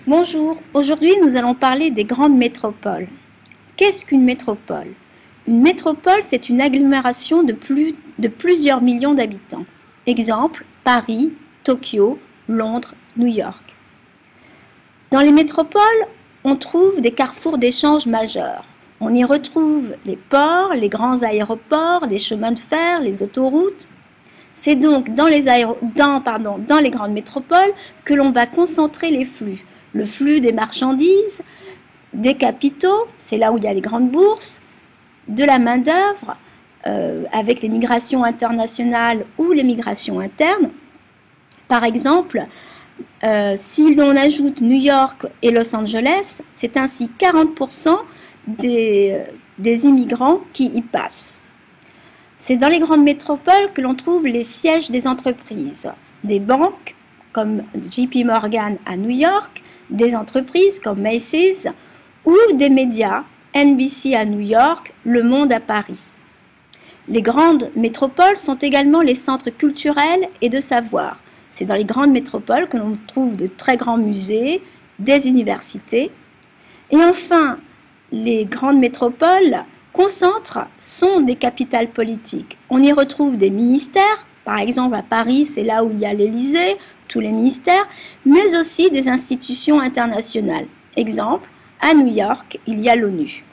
Bonjour, aujourd'hui nous allons parler des grandes métropoles. Qu'est-ce qu'une métropole? Une métropole, c'est une agglomération de plusieurs millions d'habitants. Exemple, Paris, Tokyo, Londres, New York. Dans les métropoles, on trouve des carrefours d'échanges majeurs. On y retrouve les ports, les grands aéroports, les chemins de fer, les autoroutes. C'est donc dans les grandes métropoles que l'on va concentrer les flux. Le flux des marchandises, des capitaux, c'est là où il y a les grandes bourses, de la main-d'œuvre, avec les migrations internationales ou les migrations internes. Par exemple, si l'on ajoute New York et Los Angeles, c'est ainsi 40% des immigrants qui y passent. C'est dans les grandes métropoles que l'on trouve les sièges des entreprises, des banques comme JP Morgan à New York, des entreprises comme Macy's ou des médias, NBC à New York, Le Monde à Paris. Les grandes métropoles sont également les centres culturels et de savoir. C'est dans les grandes métropoles que l'on trouve de très grands musées, des universités. Et enfin, les grandes métropoles sont des capitales politiques. On y retrouve des ministères, par exemple à Paris, c'est là où il y a l'Élysée, tous les ministères, mais aussi des institutions internationales. Exemple, à New York, il y a l'ONU.